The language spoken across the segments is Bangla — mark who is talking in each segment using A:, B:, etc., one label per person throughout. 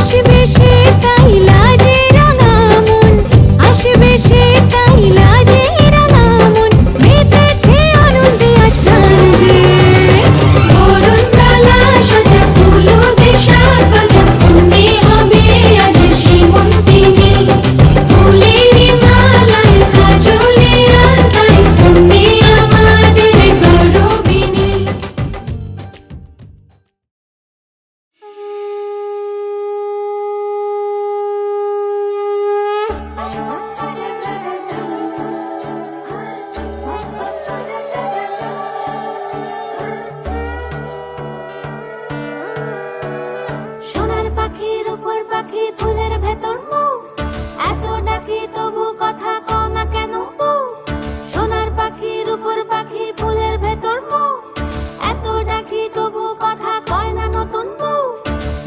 A: আসবে সে তাই লাজে রাঙা মন, আসবে সে তাই লাজে রাঙা মন, মেতেছে আনন্দে আজ প্রাণ যে। বরণ ডালা সাজা হলুদে সাত বাজা, মনে হবে আজ সীমন্তিনী। ফুলের মালায় কাজলে আলতায়, তুমি আমাদের গৌরবিনী। সোনার পাখির উপর পাখি ফুলের ভেতর মৌ, এত ডাকি তবু কথা কও না কেন বউ। সোনার পাখির উপর পাখি ফুলের ভেতর মৌ, এত ডাকি তবু কথা কয় না নতুন বউ।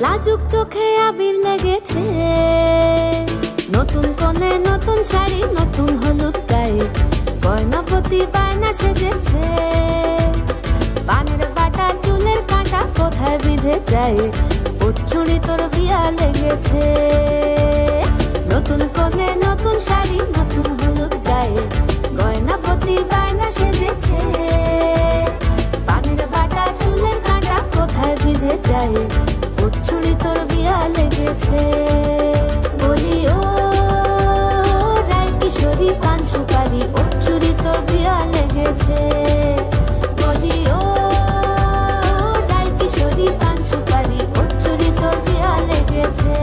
A: লাজুক চোখে আবির লেগেছে, নতুন কোণে নতুন শাড়ি নতুন হলুদ গায়ে, গয়নাপতি বায়না সেজেছে। পানের বাটা চুলের কাঁটা কোথায় বিঁধে যায়, উঠছুড়ি তোর বিয়া লেগেছে। নতুন কোণে নতুন শাড়ি নতুন হলুদ গায়ে, গয়নাপতি বায়না সেজেছে। পানের বাটা চুলের কাঁটা কোথায় বিঁধে যায়, উঠছুড়ি তোর বিয়া লেগেছে। বলি ও রায় কিশোরী পান সুপারি, উঠছুড়ি তোর বিয়া লেগেছে। বলি ও রায় কিশোরী পান সুপারি, উঠছুড়ি তোর বিয়া লেগেছে।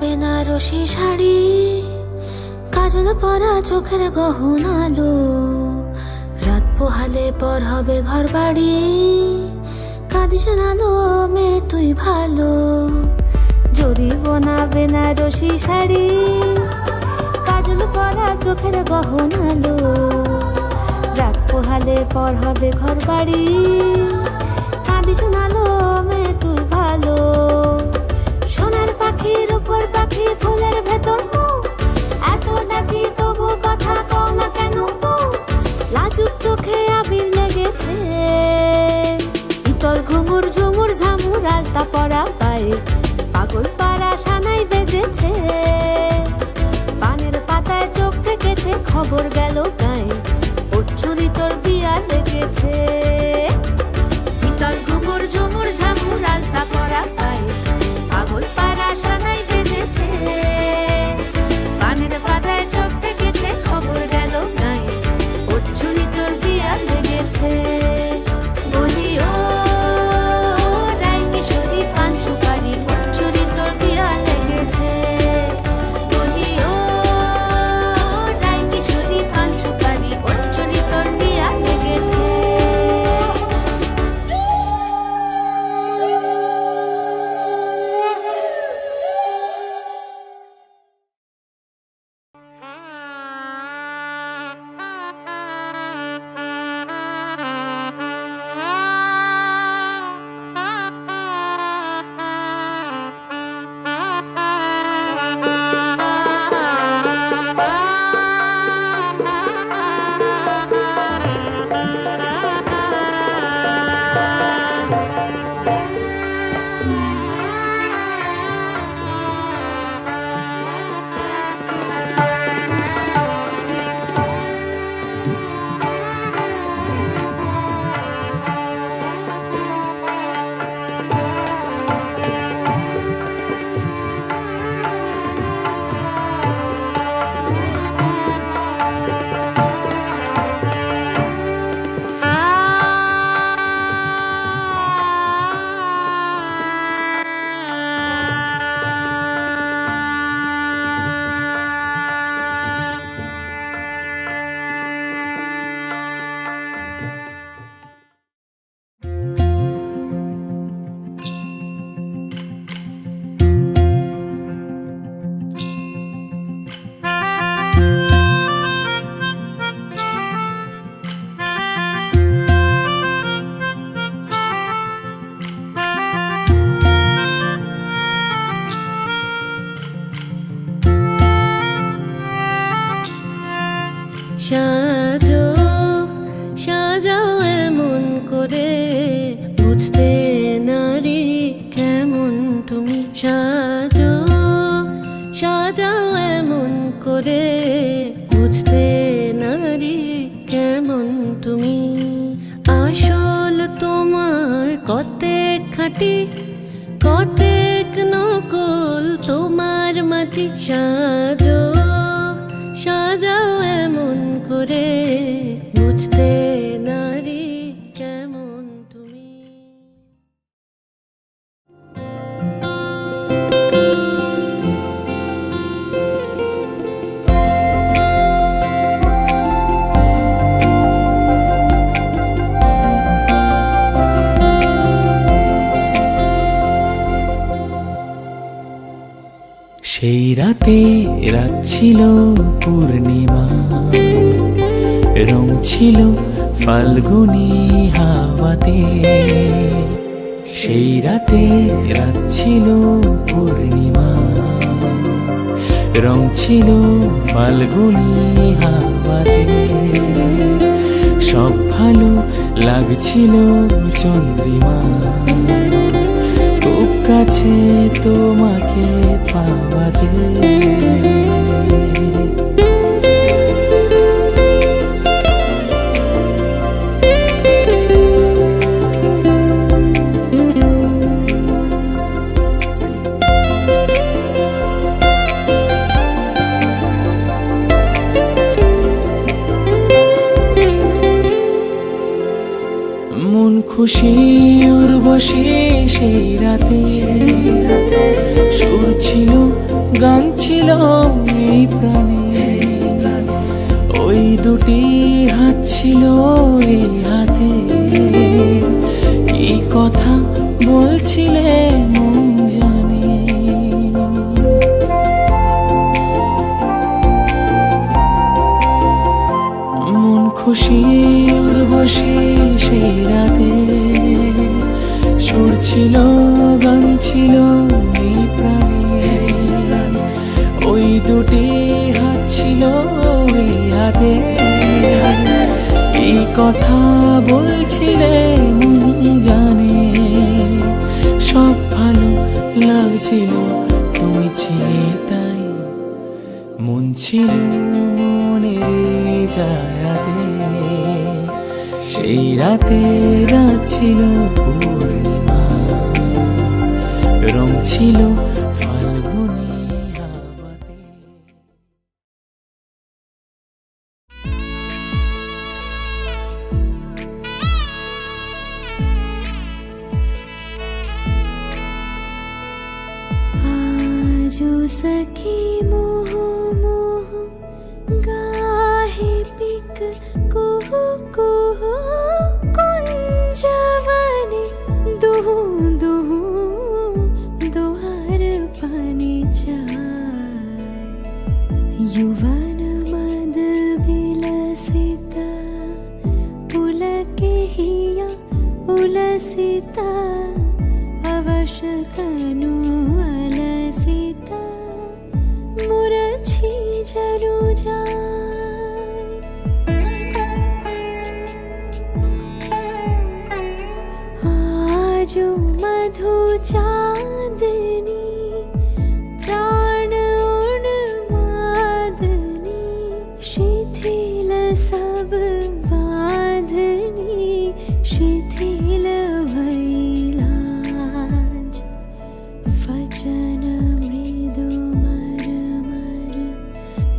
A: বেনারসি শাড়ি, কাজল পরা চোখের গহনালো, রাত পোহালে পর হবে ঘর বাড়ি, কাঁদিস নালো মেয়ে তুই ভালো। জরি বোনা বেনারসি শাড়ি, কাজল পরা চোখের গহনালো, রাত পোহালে পর হবে ঘর বাড়ি, কাঁদিস নালো মেয়ে তুই ভালো। সোনার পাখির উপর পাখি ফুলের ভেতর মৌ, এত ডাকি তবু কথা কও না কেন বউ। লাজুক চোখে আবির লেগেছে, ইতল ঘুমুর ঝুমুর ঝামুর আলতা পরা পায়ে, পাগল পাড়া সানাই বেজেছে। পানের পাতায় চোখ থেকেছে, খবর গেল গায়ে, উঠছুরি তোর বিয়া লেগেছে। ইতল ঘুমুর ঝুমুর ঝামুর আলতা পরা পায়ে, পাগল পাড়া সানাই বেজেছে। পানের পাতায় চোখ থেকেছে, খবর গেল গায়ে, উঠছুরি তোর বিয়া লেগেছে। বলি ও রায় কিশোরী পান সুপারি, উঠছুরি তোর বিয়া লেগেছে। বলি ও রায় কিশোরী পান সুপারি, উঠছুরি তোর বিয়া লেগেছে।
B: খাঁটি, কতেক নকল তোমার মাটি। সাজো সাজাও এমন করে, বুঝতে নারী কেমন তুমি।
C: সেই রাতে রাত ছিল পূর্ণিমা, রং ছিল ফাল্গুনী হাওয়াতে। সেই রাতে রাত ছিল পূর্ণিমা, রং ছিল ফাল্গুনী হাওয়াতে। সব ভালো লাগছিল চন্দ্রিমা, খুব কাছে তোমাকে পাওয়াতে। মন খুশি উর্বশী সেই রাতে, সুর ছিল গান ছিল এই প্রাণে। ওই দুটি হাত ছিল এই হাতে, কি কথা বলছিলে মন জানে। মন খুশি উর্বশী সেই রাতে, সুর ছিল গান ছিল এই প্রাণে। ওই দুটি হাত ছিল এই হাতে, এই কথা বলছিলে মন জানে। সব ভালো লাগছিল তুমি ছিলে তাই, মন ছিল মনের জায়গাতে। সেই রাতে রাত ছিল পূর্ণিমা, রং ছিল ফাল্গুনী হাওয়াতে।
A: आजो सखी मोह मोह गाहे पिक कुहु कुहु कुंजवने दुहु दुहु दोहर पानी चाय। युवन मद विलसिता पुलके हिया उलसिता, अवश तनु अलसिता मुरझी जनु जाय। आजो मधु चांदनी प्राण उन्मादनी, शिथिल सब बांधनी शिथिल भैलाज। वचन मृदु मरमर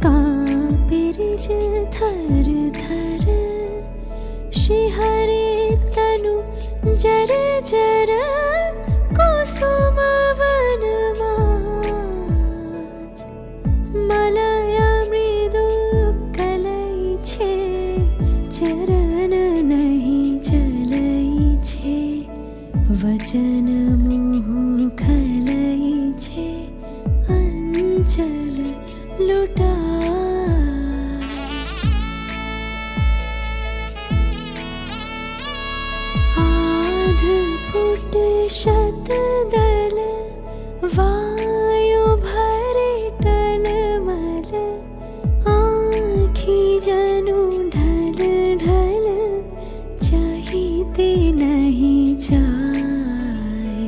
A: कांपिरिज थर थर, शिहरे तनु जर जर कुसुम वन माज। मलय मृदु कलई छे चरण नहीं चलई छे, वचन मोह खलई छे अंचल लुटा। आध फुट शतदल वायु भरे टलमल, आँखी जनु ढल ढल चाहते नहीं जाए।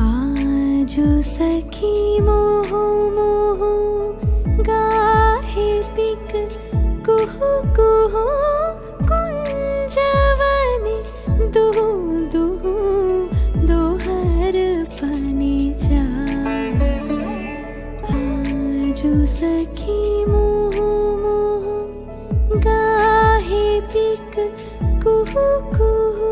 A: आजो सखी मोह मोह गाहे पिक कुहु कुहु कुंज
B: ঢিপিক কুহু কুহু।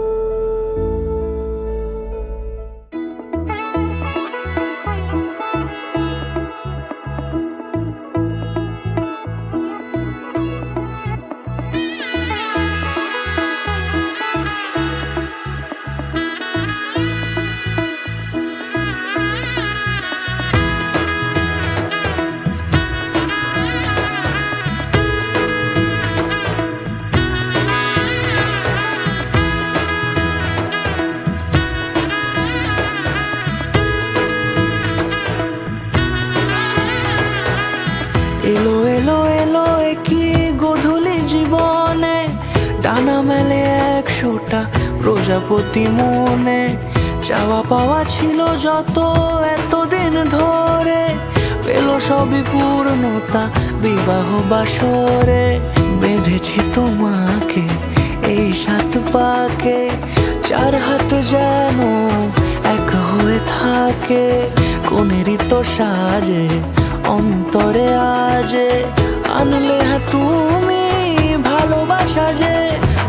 D: এলো এলো এলো কি গোধূলি জীবনে, ডানা মেলে 100টা প্রজাপতি মনে। চাওয়া পাওয়া ছিল যত এতদিন ধরে, পেল সবই পূর্ণতা বিবাহ বাসরে। বেঁধেছি তোমাকে এই 7 পাকে, 4 হাত যেন এক হয়ে থাকে। কোনেরই তো সাজে অন্তরে আজে, আনলে হ্যাঁ তুমি ভালোবাসা যে।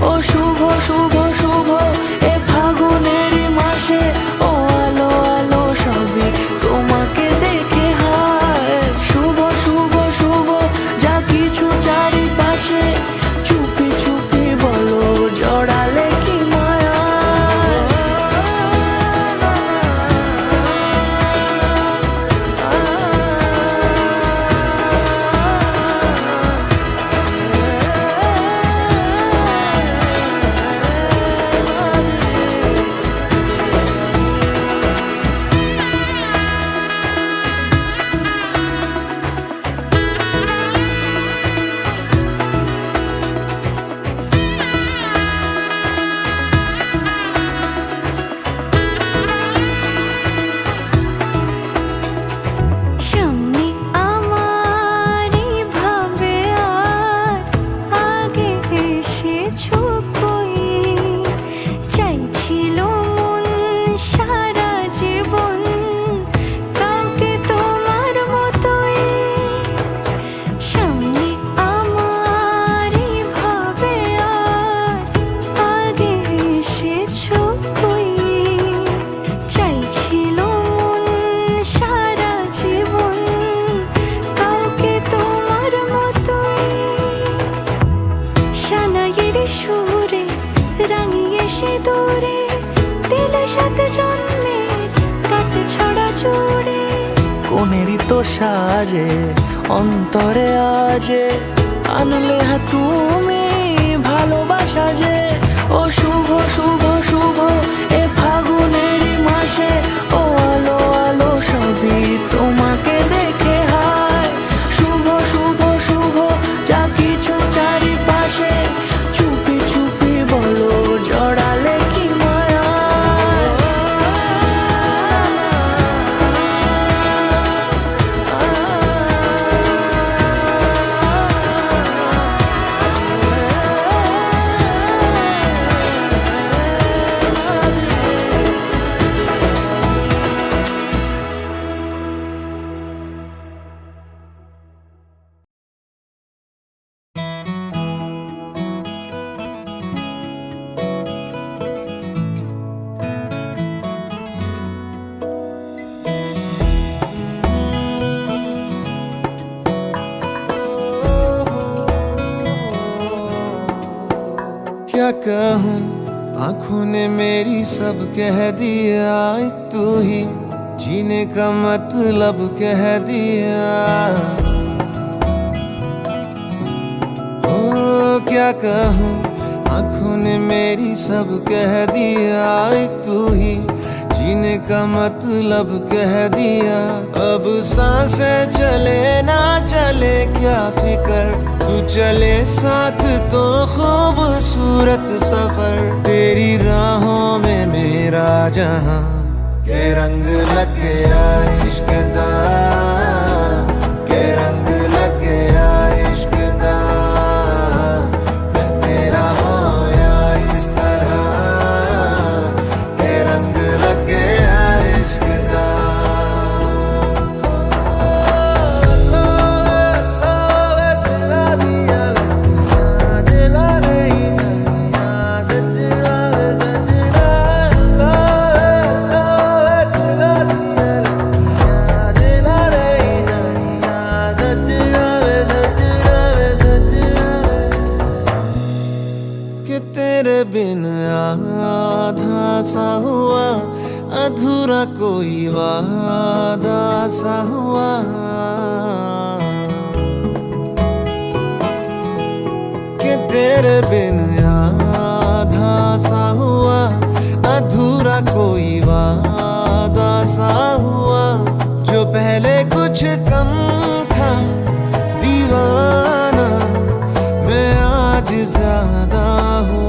D: ও শুভ শুভ শুভ এ ফাগুনেরই মাসে, ও আলো আলো সবই তোমাকে দেখে হায়। শুভ শুভ শুভ যা কিছু চারিপাশে, চুপি চুপি বলো জড়ালে কি মায়া।
B: সামনে আমারই ভাবে আর আগে এসেছো কই, চাইছিল মন সারা জীবন কাউকে তোমার মতোই। সামনে আমারই ভাবে আর আগে এসেছো কই, চাইছিল মন সারা জীবন কাউকে তোমার মতোই। সানাইয়ের সুরে রাঙিয়ে সে দূরে, দিল 7 জন্মের কাট ছড়া জুড়ে।
D: কোনেরই তো সাজে অন্তরে আজে, আনলে হ্যাঁ তুমি ভালোবাসা যে। ও শুভ শুভ শুভ এ ফাগুনেরই মাসে, ও আলো আলো সবই তোমাকে দেখে হায়। শুভ শুভ শুভ যা কিছু চারিপাশে, চুপি চুপি বলো জড়ালে কি মায়া।
E: क्या कहूँ आँखों ने मेरी सब कह दिया, एक तू ही जीने का मतलब कह दिया। ओ क्या कहूँ आँखों ने मेरी सब कह दिया, एक तू ही जीने का मतलब कह दिया। अब सांसें चले ना चले क्या फिकर, तू चले साथ तो खूबसूरत सफर। तेरी राहों में मेरा जहां के रंग लग गया इश्क दा, के रंग लग गया इश्क दा। मैं तेरा होया इस तरह, के रंग लग गया इश्क दा। तेरा दिया लगिया दिला रे तेरे बिन आधा सा हुआ, अधूरा कोई वादा सा हुआ। कि तेरे बिन आधा सा हुआ, अधूरा कोई वादा सा हुआ। जो पहले कुछ कम था दीवाना, मैं आज ज्यादा हुआ।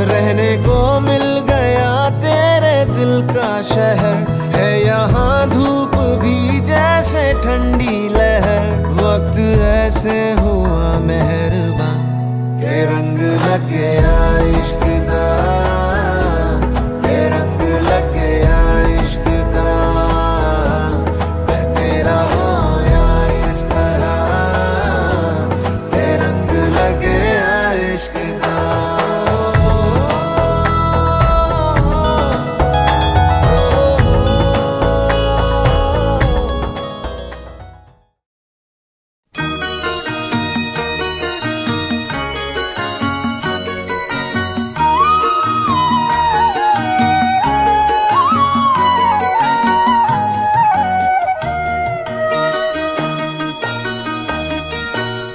E: रहने को मिल गया तेरे दिल का शहर, है यहाँ धूप भी जैसे ठंडी लहर। वक्त ऐसे हुआ मेहरबान के रंग लग गया इश्क दा, के रंग लग गया इश्क दा। मैं तेरा होया इस तरह, के रंग लग गया इश्क दा।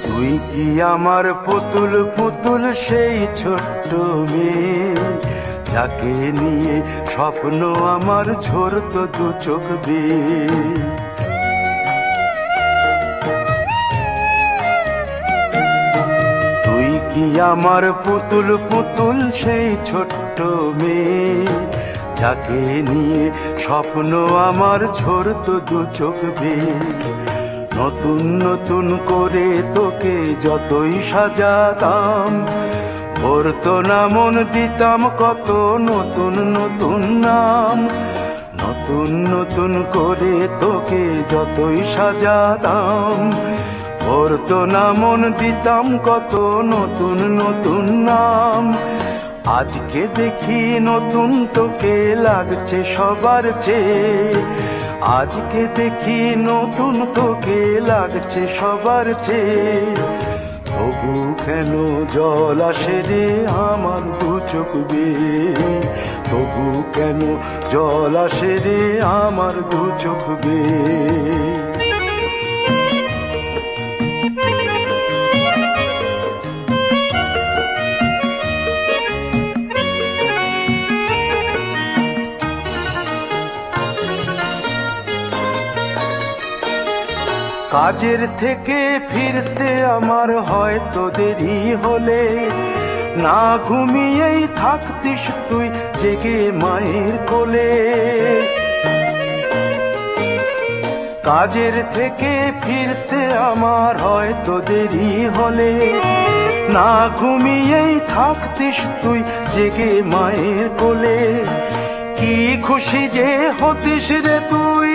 F: তুই কি আমার পুতুল পুতুল সেই ছোট্ট মেয়ে, যাকে নিয়ে স্বপ্ন আমার ঝরতো দু চোখ বেয়ে। তুই কি আমার পুতুল পুতুল সেই ছোট্ট মেয়ে, যাকে নিয়ে স্বপ্ন আমার ঝরতো দু চোখ বেয়ে। নতুন নতুন করে তোকে যতই সাজাতাম, ভরতো না মন দিতাম কত নতুন নতুন নাম। নতুন নতুন করে তোকে যতই সাজাতাম, ভরতো না মন দিতাম কত নতুন নতুন নাম। আজকে দেখি নতুন তোকে লাগছে সবার চেয়ে, আজকে দেখি নতুন তোকে লাগছে সবার চেয়ে। তবু কেন জল আসে রে আমার দু চোখ বেয়ে, তবু কেন জল আসে রে আমার দু চোখ বেয়ে। কাজের থেকে ফিরতে আমার হয়তো দেরি হলে, না ঘুমিয়েই থাকতিস তুই জেগে মায়ের কোলে। কাজের থেকে ফিরতে আমার হয়তো দেরি হলে, না ঘুমিয়েই থাকতিস তুই জেগে মায়ের কোলে। কি খুশি যে হতিস রে তুই,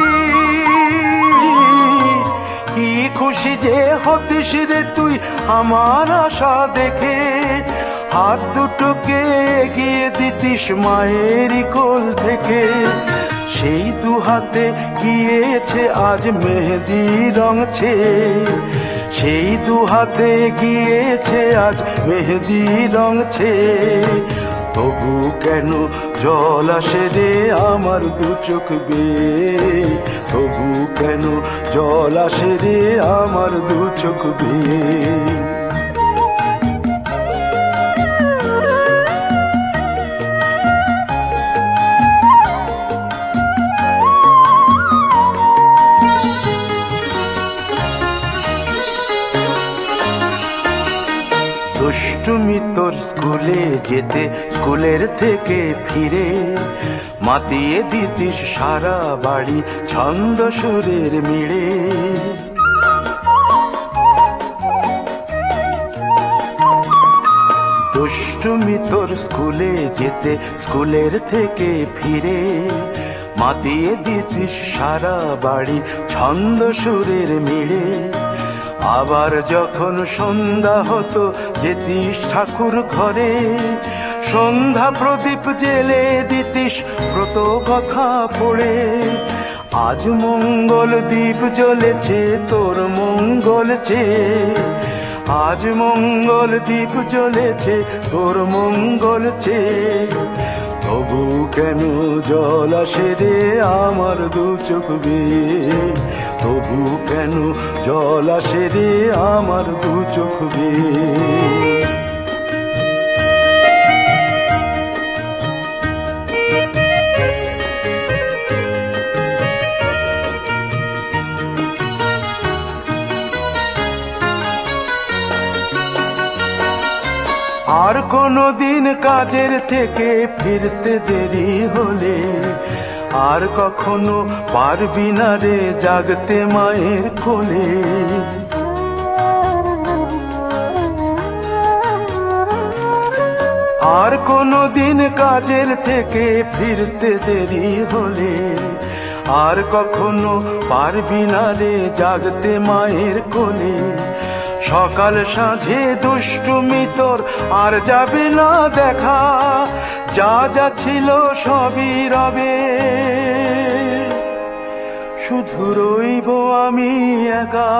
F: কি খুশি যে হতিস রে তুই আমার আশা দেখে। হাত দুটোকে এগিয়ে দিতিস মায়েরই কোল থেকে, সেই দু হাতে গিয়েছে আজ মেহেদি রং ছেয়ে। সেই দু হাতে গিয়েছে আজ মেহেদি রং ছেয়ে। তবু কেন জল আসে রে আমার দু চোখ বেয়ে, তবু কেন জল আসে রে আমার দু চোখ বেয়ে। দুষ্টুমি তোর স্কুলে যেতে, স্কুলের থেকে ফিরে মাতিয়ে দিতিস সারা বাড়ি ছন্দ সুরের মিড়ে। দুষ্টুমি তোর স্কুলে যেতে, স্কুলের থেকে ফিরে মাতিয়ে দিতিস সারা বাড়ি ছন্দ সুরের মিড়ে। আবার যখন সন্ধ্যা হতো যেতিস ঠাকুর ঘরে, সন্ধ্যা প্রদীপ জেলে দিতিস ব্রত কথা পড়ে। আজ মঙ্গল দ্বীপ জ্বলেছে তোর মঙ্গল চেয়ে, আজ মঙ্গল দ্বীপ জ্বলেছে তোর মঙ্গল চেয়ে, তবু কেন জল আসে রে আমার দু চোখ বেয়ে, তবু কেন জল আসে রে আমার দু চোখ বেয়ে। আর কোনো দিন কাজের থেকে ফিরতে দেরি হলে, আর কখনো পারবি না রে জাগতে মায়ের কোলে। আর কোনো দিন কাজের থেকে ফিরতে দেরি হলে, আর কখনো পারবি না রে জাগতে মায়ের কোলে। সকাল সাঁঝে দুষ্টুমি তোর আর যাবে না দেখা, যা যা ছিল সবই রবে, শুধু রইব আমি একা।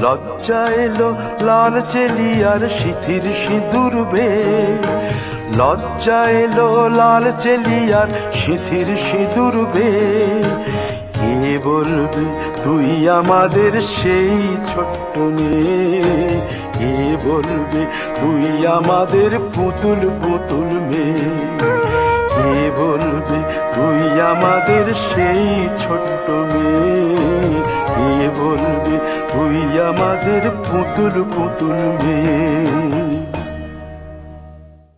F: লজ্জা এলো লাল চেলিয়ার সিথির সিঁদুর বে, লজ্জা এলো লাল চেলিয়ার সিথির সিঁদুর বে। কে বলবে তুই আমাদের সেই ছোট্ট মেয়ে, কে বলবে তুই আমাদের পুতুল পুতুল মেয়ে, কে বলবে তুই আমাদের সেই ছোট্ট মেয়ে, কে বলবে তুই আমাদের পুতুল পুতুল মেয়ে।